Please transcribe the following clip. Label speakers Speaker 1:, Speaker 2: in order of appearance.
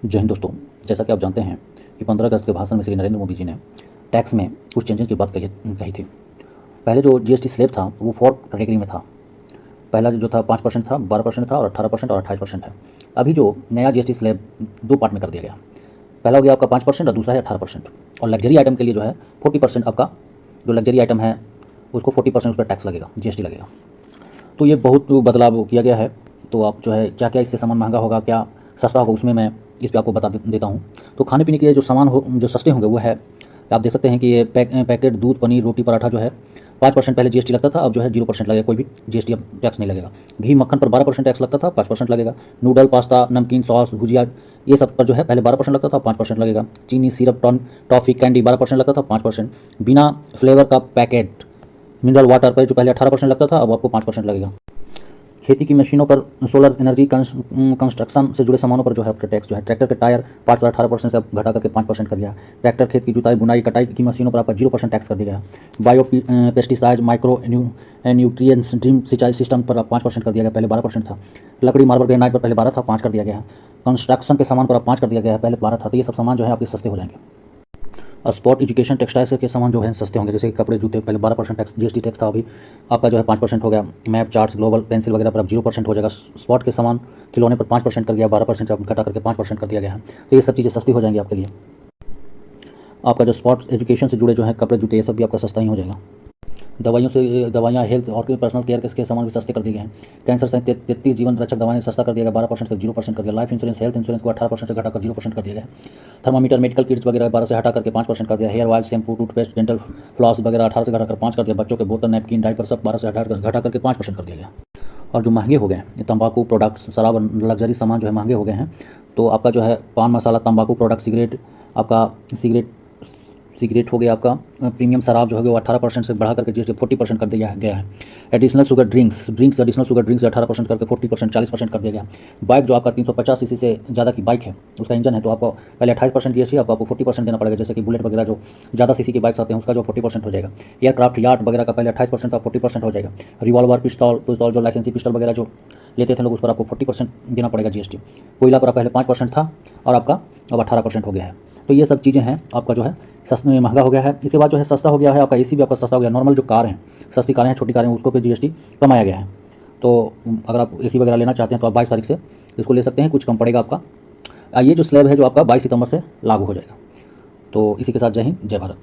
Speaker 1: जय हिंद दोस्तों। जैसा कि आप जानते हैं कि 15 अगस्त के भाषण में श्री नरेंद्र मोदी जी ने टैक्स में कुछ चेंजेस की बात कही थी। पहले जो जीएसटी स्लैब था वो 4 कैटेगरी में था। पहला जो था 5% था, 12% था और 18% और 28% है। अभी जो नया जीएसटी स्लैब 2 पार्ट में कर दिया गया। पहला हो गया आपका 5% और दूसरा है 18%। और लग्जरी आइटम के लिए जो है 40% आपका जो लग्जरी आइटम है उसको 40% उस पर टैक्स लगेगा, जीएसटी लगेगा। तो ये बहुत बदलाव किया गया है। तो आप जो है क्या क्या इससे सामान महंगा होगा, क्या सस्ता होगा, उसमें मैं इस पर आपको बता देता हूँ। तो खाने पीने के जो सामान जो सस्ते होंगे वो है, आप देख सकते हैं कि ये पैकेट दूध, पनीर, रोटी, पराठा जो है 5% पहले जीएसटी लगता था, अब जो है 0% लगेगा, कोई भी जीएसटी अब टैक्स नहीं लगेगा। घी मक्खन पर 12% टैक्स लगता था, 5% लगेगा। नूडल, पास्ता, नमकीन, सॉस, भुजिया ये सब पर जो है पहले 12% लगता था, 5% लगेगा। चीनी, सिरप, टॉफ़ी, कैंडी 12% लगता था, 5%। बिना फ्लेवर का पैकेट मिनरल वाटर पर जो पहले 18% लगता था अब आपको 5% लगेगा। खेती की मशीनों पर, सोलर एनर्जी कंस्ट्रक्शन से जुड़े सामानों पर जो है टैक्स जो है, ट्रैक्टर के टायर पार्ट्स पर 18% से अब घटा करके 5% कर दिया है। ट्रैक्टर, खेत की जुताई, बुनाई, कटाई की मशीनों पर आपका 0% टैक्स कर दिया गया है। Bio pesticide, micro nutrients, dream सिंचाई सिस्टम पर अब 5% कर दिया गया, पहले 12% था। लकड़ी, मार्बल, ग्रेनाइट पर पहले 12 था, 5 कर दिया गया है। कंस्ट्रक्शन के सामान पर अब 5 कर दिया गया है, पहले 12 था। तो ये सब सामान जो है आपके सस्ते हो जाएंगे। स्पोर्ट, एजुकेशन, टेक्सटाइल्स के सामान जो है सस्ते होंगे, जैसे कि कपड़े, जूते पहले 12% टैक्स जीएसटी टैक्स था, अभी आपका जो है 5% हो गया। मैप, चार्ट्स, ग्लोबल पेंसिल वगैरह पर अब 0% हो जाएगा। स्पोर्ट के सामान, खिलौने पर 5% कर दिया, 12% से अब घटा करके 5% कर दिया गया है। तो ये सब चीज़ें सस्ती हो जाएंगी आपके लिए। आपका जो स्पोर्ट्स एजुकेशन से जुड़े जो है कपड़े, जूते ये सब भी आपका सस्ता ही हो जाएगा। दवाइयाँ, हेल्थ और पर्सनल केयर के सामान भी सस्ते कर दिए गए हैं। कैंसर सहित 33 जीवन रक्षक दवाएं सस्ता कर दिया गया, 12% से 0% कर दिया। लाइफ इंश्योरेंस, हेल्थ इंश्योरेंस को 18% से घटाकर 0% कर दिया गया। थर्मामीटर, मेडिकल किट्स वगैरह 12 से हटा करके 5% कर दिया। Hair oil, shampoo, toothpaste, dental floss वगैरह 18 से घटाकर 5 कर दिया। बच्चों के बोतल, नैपकिन, डायपर सब 12 से घटा करके 5% कर दिया गया। और जो महंगे हो गए हैं तंबाकू प्रोडक्ट्स, शराब, लग्जरी सामान जो है महंगे हो गए हैं। तो आपका जो है पान मसाला, तंबाकू प्रोडक्ट, सिगरेट हो गया, आपका प्रीमियम शराब जो है वो 18% से बढ़ा करके जीएसटी 40% कर दिया गया है। एडिशनल शुगर ड्रिंक्स 18% करके 40% 40% कर दिया गया। बाइक जो आपका 350 सीसी से ज़्यादा की बाइक है, उसका इंजन है, तो आपको पहले 28% जीएसटी, आपको 40% देना पड़ेगा। जैसे कि बुलेट वगैरह जो ज़्यादा सीसी की बाइक्स आते हैं उसका जो 40% हो जाएगा। एयरक्राफ्ट, याट वगैरह का पहले 28% था, 40% हो जाएगा। रिवॉल्वर, पिस्तौल जो लाइसेंसी पिस्टल वगैरह जो लेते थे लोग, उस पर आपको 40% देना पड़ेगा जीएसटी। कोयला पर पहले 5% था और आपका अब 18% हो गया है। तो ये सब चीज़ें हैं, आपका जो है सस्ते में महंगा हो गया है। इसके बाद जो है सस्ता हो गया है आपका एसी भी आपका सस्ता हो गया। नॉर्मल जो कार हैं, सस्ती कारें हैं, छोटी कारें, उसको पे जीएसटी कम आया गया है। तो अगर आप एसी वगैरह लेना चाहते हैं तो आप 22 तारीख से इसको ले सकते हैं, कुछ कम पड़ेगा आपका। ये जो स्लैब है जो आपका 22 सितंबर से लागू हो जाएगा। तो इसी के साथ जय हिंद, जय भारत।